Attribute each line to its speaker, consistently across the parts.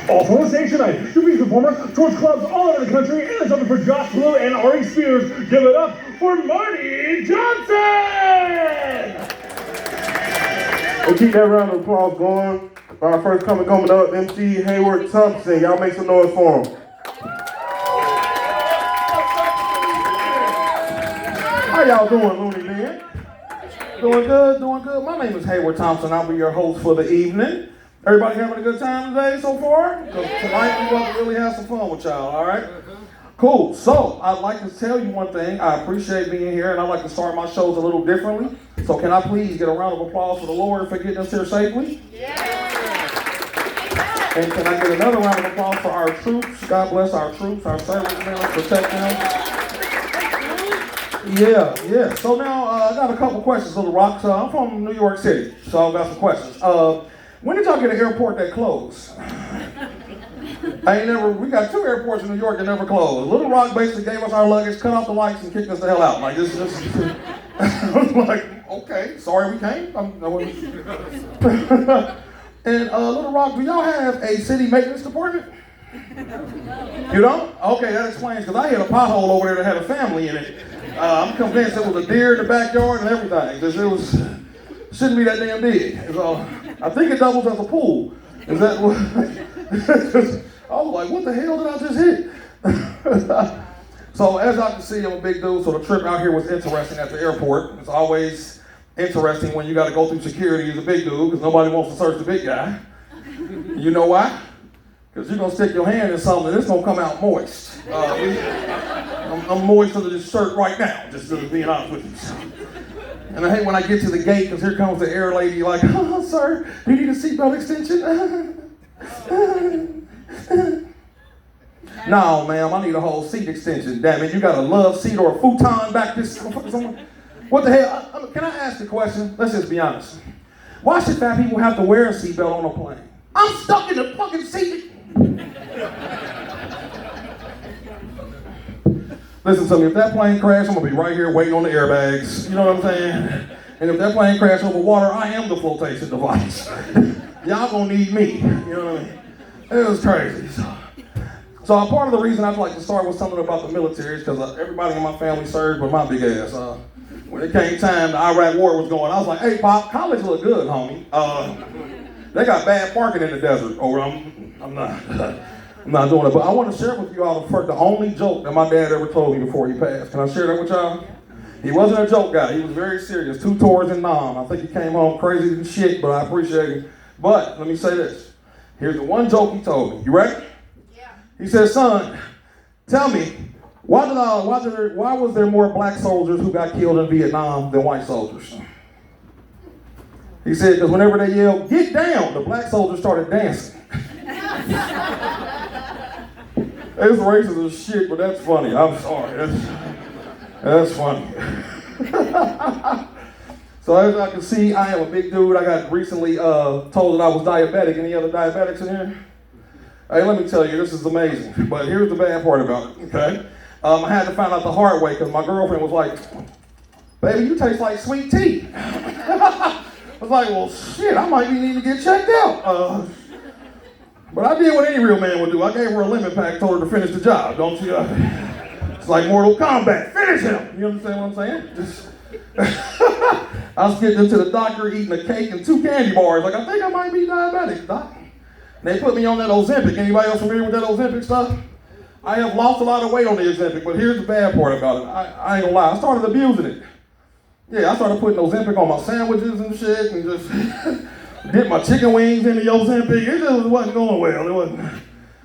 Speaker 1: Also on stage tonight, Jubilee's performer tours clubs all over the country, and it's up for Josh Blue and Ari Spears. Give it up for Marty Johnson!
Speaker 2: We'll keep that round of applause going. Our first coming up, MC Hayward Thompson. Y'all make some noise for him. How y'all doing, Loony man? Doing good, doing good. My name is Hayward Thompson. I'll be your host for the evening. Everybody having a good time today so far? Because tonight we want to really have some fun with y'all, all right? Cool. So, I'd like to tell you one thing. I appreciate being here, and I'd like to start my shows a little differently. So can I please get a round of applause for the Lord for getting us here safely? Yeah. And can I get another round of applause for our troops? God bless our troops, our servicemen, protect them. Yeah. So now I got a couple questions, Little Rock. So I'm from New York City, so I've got some questions. When did y'all get an airport that closed? We got 2 airports in New York that never closed. Little Rock basically gave us our luggage, cut off the lights, and kicked us the hell out. Like this I was like, okay, sorry we came. And Little Rock, do y'all have a city maintenance department? You don't? Okay, that explains, because I hit a pothole over there that had a family in it. I'm convinced it was a deer in the backyard and everything. Shouldn't be that damn big. So, I think it doubles as a pool. Is that what? I was like, what the hell did I just hit? So as I can see, I'm a big dude, so the trip out here was interesting at the airport. It's always interesting when you got to go through security as a big dude, because nobody wants to search the big guy. You know why? Because you're going to stick your hand in something and it's going to come out moist. I'm moist under this shirt right now, just being honest with you. And I hate when I get to the gate, because here comes the air lady like, oh, sir, do you need a seatbelt extension? No, ma'am, I need a whole seat extension. Damn it, you got a love seat or a futon back this somewhere? What the hell? Can I ask the question? Let's just be honest. Why should fat people have to wear a seatbelt on a plane? I'm stuck in the fucking seat. Listen to me, if that plane crashes, I'm gonna be right here waiting on the airbags. You know what I'm saying? And if that plane crashes over water, I am the flotation device. Y'all gonna need me. You know what I mean? It was crazy. So part of the reason I'd like to start with something about the military is because everybody in my family served with my big ass. When it came time, the Iraq war was going, I was like, hey, Pop, college look good, homie. They got bad parking in the desert. I'm not doing it. But I want to share with you all the only joke that my dad ever told me before he passed. Can I share that with y'all? He wasn't a joke guy. He was very serious. 2 tours in Nam. I think he came home crazy and shit, but I appreciate him. But let me say this. Here's the one joke he told me. You ready? Yeah. He said, son, tell me, why was there more black soldiers who got killed in Vietnam than white soldiers? He said, because whenever they yelled, get down, the black soldiers started dancing. It's racist as shit, but that's funny. I'm sorry. That's funny. So as I can see, I am a big dude. I got recently told that I was diabetic. Any other diabetics in here? Hey, let me tell you, this is amazing. But here's the bad part about it, okay? I had to find out the hard way because my girlfriend was like, baby, you taste like sweet tea. I was like, well, shit, I might be needing to get checked out. But I did what any real man would do. I gave her a lemon pack, told her to finish the job, don't you? It's like Mortal Kombat, finish him! You understand what I'm saying? I was getting into the doctor eating a cake and 2 candy bars. Like, I think I might be diabetic, doc. And they put me on that Ozempic. Anybody else familiar with that Ozempic stuff? I have lost a lot of weight on the Ozempic, but here's the bad part about it. I ain't gonna lie, I started abusing it. Yeah, I started putting Ozempic on my sandwiches and shit, and just dipped my chicken wings in the Ozempic. It just wasn't going well. It wasn't.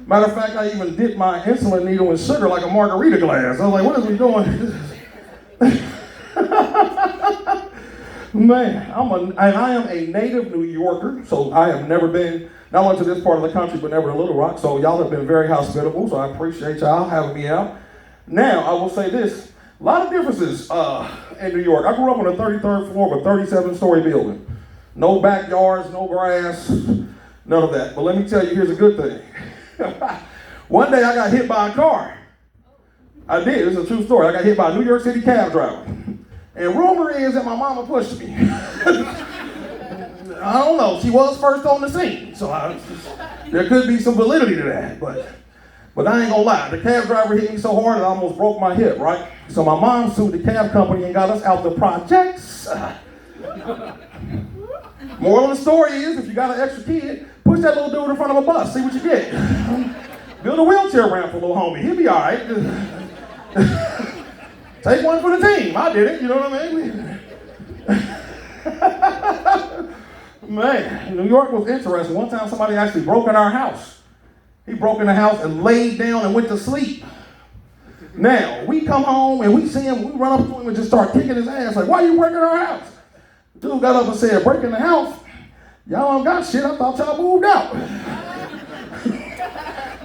Speaker 2: Matter of fact, I even dipped my insulin needle in sugar like a margarita glass. I was like, what is we doing? Man, I am a native New Yorker, so I have never been, not only to this part of the country, but never to Little Rock, so y'all have been very hospitable, so I appreciate y'all having me out. Now, I will say this, a lot of differences in New York. I grew up on the 33rd floor of a 37-story building. No backyards, no grass, none of that. But let me tell you, here's a good thing. One day I got hit by a car. I did, it's a true story. I got hit by a New York City cab driver. And rumor is that my mama pushed me. I don't know. She was first on the scene, so there could be some validity to that. But I ain't gonna lie. The cab driver hit me so hard that I almost broke my hip, right? So my mom sued the cab company and got us out the projects. Moral of the story is, if you got an extra kid, push that little dude in front of a bus, see what you get. Build a wheelchair ramp for little homie, he'll be all right. Take one for the team, I did it, you know what I mean? Man, New York was interesting. One time somebody actually broke in our house. He broke in the house and laid down and went to sleep. Now, we come home and we see him, we run up to him and just start kicking his ass, like, why you breaking our house? Dude got up and said, breaking the house? Y'all don't got shit, I thought y'all moved out.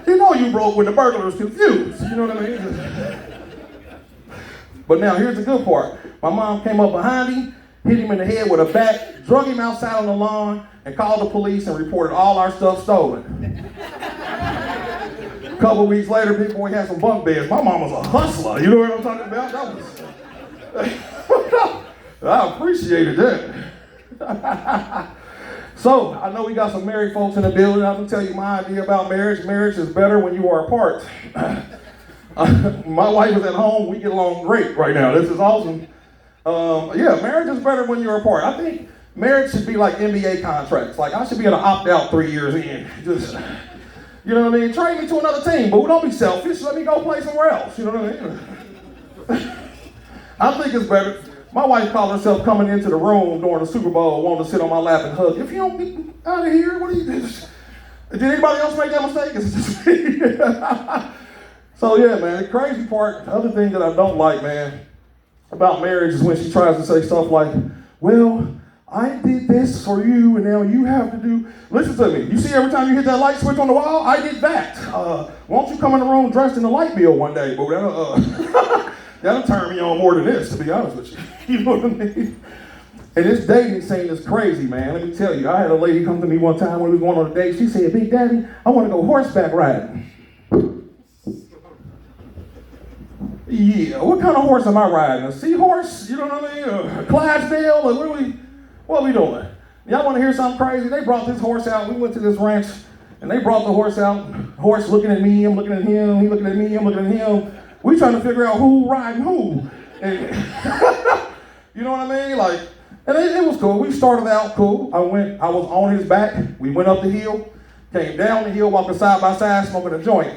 Speaker 2: You know you broke when the burglar was confused, you know what I mean? But now here's the good part. My mom came up behind him, hit him in the head with a bat, drug him outside on the lawn, and called the police and reported all our stuff stolen. A couple weeks later, big boy had some bunk beds. My mom was a hustler, you know what I'm talking about? I appreciated that. So, I know we got some married folks in the building. I'm gonna tell you my idea about marriage. Marriage is better when you are apart. My wife is at home. We get along great right now. This is awesome. Yeah, marriage is better when you're apart. I think marriage should be like NBA contracts. Like, I should be able to opt out 3 years in. Just, you know what I mean? Trade me to another team, boo. Don't be selfish. Let me go play somewhere else. You know what I mean? I think it's better. My wife called herself coming into the room during the Super Bowl, wanting to sit on my lap and hug. If you don't get out of here, what do you do? Did anybody else make that mistake? It's just me. So yeah, man, the crazy part, the other thing that I don't like, man, about marriage is when she tries to say stuff like, well, I did this for you and now you have to do. Listen to me. You see every time you hit that light switch on the wall, I did that. Won't you come in the room dressed in the light bill one day, boo? That'll turn me on more than this, to be honest with you. You know what I mean? And this dating scene is crazy, man. Let me tell you. I had a lady come to me one time when we was going on a date. She said, Big Daddy, I want to go horseback riding. Yeah, what kind of horse am I riding? A seahorse? You know what I mean? A Clydesdale? Like, what are we doing? Y'all want to hear something crazy? They brought this horse out. We went to this ranch, and they brought the horse out. Horse looking at me, I'm looking at him. He looking at me, I'm looking at him. We trying to figure out who riding who. And you know what I mean? Like, and it was cool. We started out cool. I was on his back. We went up the hill, came down the hill, walking side by side, smoking a joint.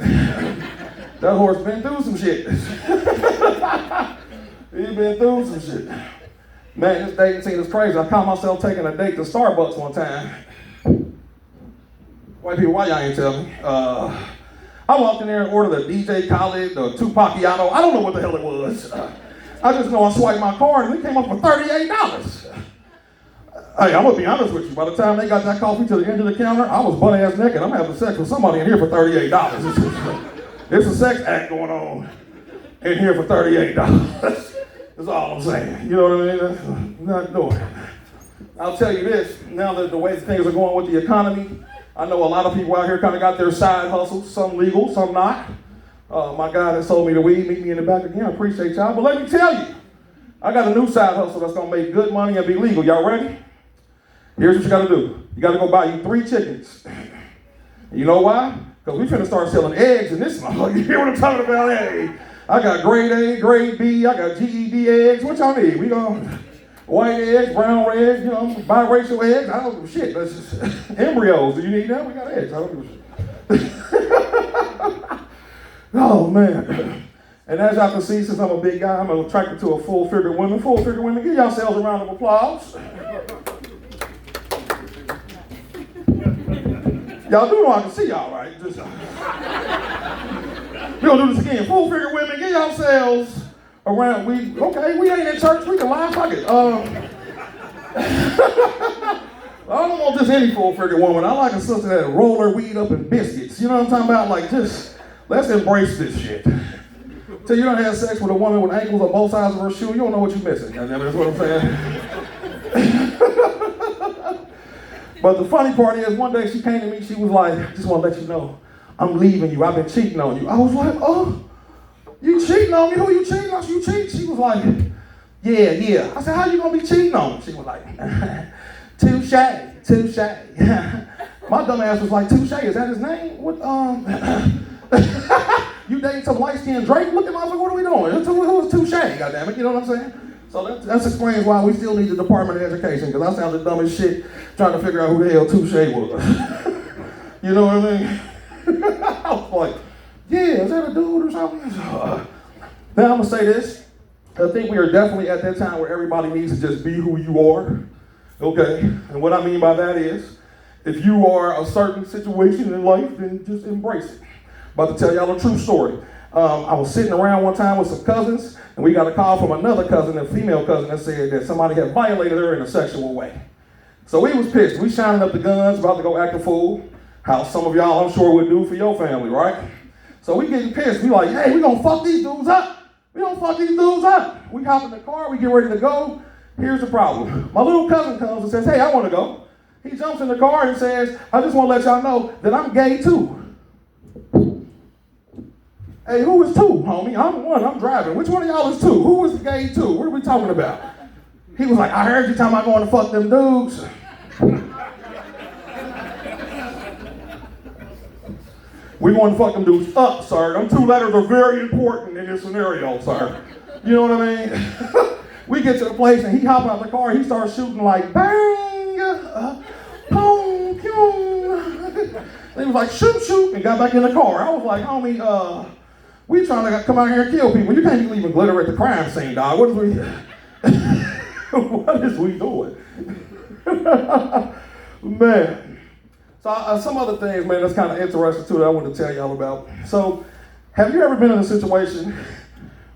Speaker 2: That horse been through some shit. He been through some shit. Man, this dating scene is crazy. I caught myself taking a date to Starbucks one time. White people, why y'all ain't tell me? I walked in there and ordered a DJ Khaled, the Tupacchiato. I don't know what the hell it was. I just know I swiped my card and it came up for $38. Hey, I'm gonna be honest with you. By the time they got that coffee to the end of the counter, I was butt-ass naked. I'm having sex with somebody in here for $38. There's a sex act going on in here for $38. That's all I'm saying. You know what I mean? I'm not doing it. I'll tell you this, now that the way things are going with the economy, I know a lot of people out here kind of got their side hustles, some legal, some not. My guy that sold me the weed, meet me in the back again, I appreciate y'all. But let me tell you, I got a new side hustle that's gonna make good money and be legal. Y'all ready? Here's what you gotta do. You gotta go buy you 3 chickens. You know why? Because we finna start selling eggs in this motherfucker. You hear what I'm talking about? Hey, I got grade A, grade B, I got GED eggs. What y'all need? We gonna white eggs, brown eggs, you know, biracial eggs. I don't give a shit. That's just embryos. Do you need that? We got eggs. I don't give a shit. Oh, man. And as y'all can see, since I'm a big guy, I'm attracted to a full-figured women. Full-figured women, give yourselves a round of applause. Y'all do know I can see y'all, right? Just, we're going to do this again. Full-figured women, give yourselves around. We ain't in church. We can lie. Fuck it. I don't want just any full-figured woman. I like a sister that roll her weed up in biscuits. You know what I'm talking about? Like, just, let's embrace this shit. Till you don't have sex with a woman with ankles on both sides of her shoe, you don't know what you're missing. That's what I'm saying. But the funny part is, one day she came to me, she was like, I just want to let you know, I'm leaving you. I've been cheating on you. I was like, oh, you cheating on me? Who you cheating on? You cheat? She was like, yeah. I said, how you going to be cheating on me? She was like, Touche. My dumb ass was like, Touche, is that his name? What, you dating some light-skinned Drake? Look at motherfucker, what are we doing? Who's Touche, goddammit, you know what I'm saying? So that explains why we still need the Department of Education, because I sounded dumb as shit trying to figure out who the hell Touche was. You know what I mean? I was like, yeah, is that a dude or something? Now I'm gonna say this. I think we are definitely at that time where everybody needs to just be who you are. Okay? And what I mean by that is, if you are a certain situation in life, then just embrace it. About to tell y'all a true story. I was sitting around one time with some cousins, and we got a call from another cousin, a female cousin, that said that somebody had violated her in a sexual way. So we was pissed. We shining up the guns, about to go act a fool. How some of y'all, I'm sure, would do for your family, right? So we getting pissed. We like, hey, we gonna fuck these dudes up. We gonna fuck these dudes up. We hop in the car, we get ready to go. Here's the problem. My little cousin comes and says, hey, I wanna go. He jumps in the car and says, I just wanna let y'all know that I'm gay too. Hey, who is two, homie? I'm one, I'm driving. Which one of y'all is two? Who is gay too? What are we talking about? He was like, I heard you talking about going to fuck them dudes. We want to fuck them dudes up, sir. Them two letters are very important in this scenario, sir. You know what I mean? We get to the place and he hops out the car. He starts shooting like bang, boom, boom. And he was like shoot, shoot, and got back in the car. I was like, homie, we trying to come out here and kill people. You can't even glitter at the crime scene, dog. What is we? What is we doing? Man. So some other things, man, that's kind of interesting too that I want to tell y'all about. So, have you ever been in a situation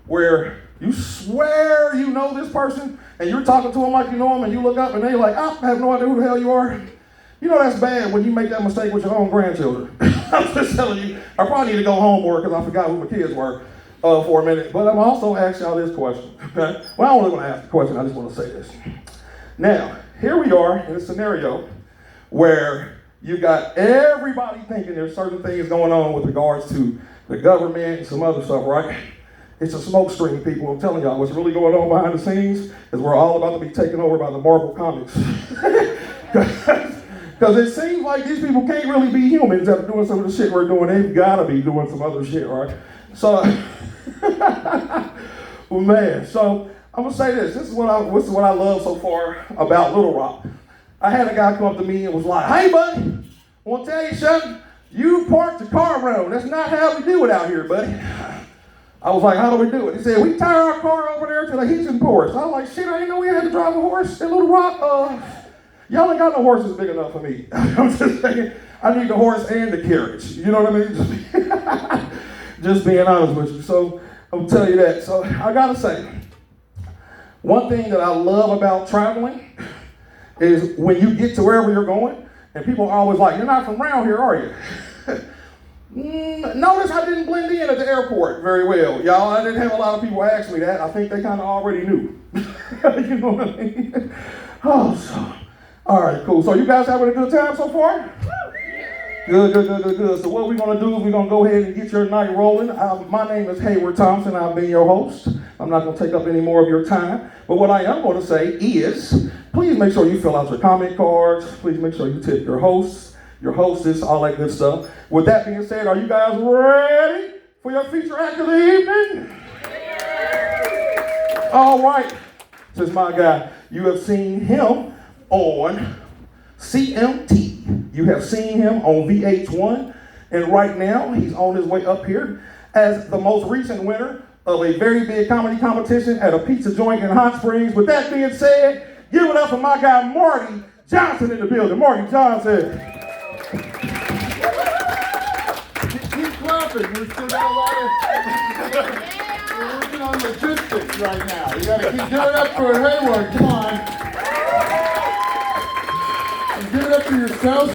Speaker 2: where you swear you know this person and you're talking to them like you know them and you look up and they're like, I have no idea who the hell you are? You know that's bad when you make that mistake with your own grandchildren. I'm just telling you, I probably need to go home more because I forgot who my kids were for a minute. But I'm also ask y'all this question, okay? Well, I don't really want to ask the question, I just want to say this. Now, here we are in a scenario where you got everybody thinking there's certain things going on with regards to the government and some other stuff, right? It's a smoke screen, people. I'm telling y'all, what's really going on behind the scenes is we're all about to be taken over by the Marvel comics. Because it seems like these people can't really be humans after doing some of the shit we're doing. They've got to be doing some other shit, right? So, well, man, so I'm going to say this. This is what I love so far about Little Rock. I had a guy come up to me and was like, hey, buddy, I want to tell you something. You parked the car wrong. That's not how we do it out here, buddy. I was like, how do we do it? He said, we tie our car over there to the hitching post. I was like, shit, I didn't know we had to drive a horse in Little Rock. Y'all ain't got no horses big enough for me. I'm just saying, I need the horse and the carriage. You know what I mean? Just being honest with you. So I'm telling you that. So I got to say, one thing that I love about traveling is when you get to wherever you're going, and people are always like, you're not from around here, are you? Notice I didn't blend in at the airport very well. Y'all, I didn't have a lot of people ask me that. I think they kind of already knew. You know what I mean? Oh, so, all right, cool. So you guys having a good time so far? Good. So what we're going to do is we're going to go ahead and get your night rolling. My name is Hayward Thompson. I've been your host. I'm not going to take up any more of your time. But what I am going to say is, please make sure you fill out your comment cards. Please make sure you tip your hosts, your hostess, all that good stuff. With that being said, are you guys ready for your feature act of the evening? All right. This is my guy. You have seen him on CMT. You have seen him on VH1, and right now he's on his way up here as the most recent winner of a very big comedy competition at a pizza joint in Hot Springs. With that being said, give it up for my guy Marty Johnson in the building. Marty Johnson.
Speaker 3: Keep clapping. We're still got a lot of. We're working on logistics right now. You got to keep giving up for Hayward. Come on. Give it up for yourselves.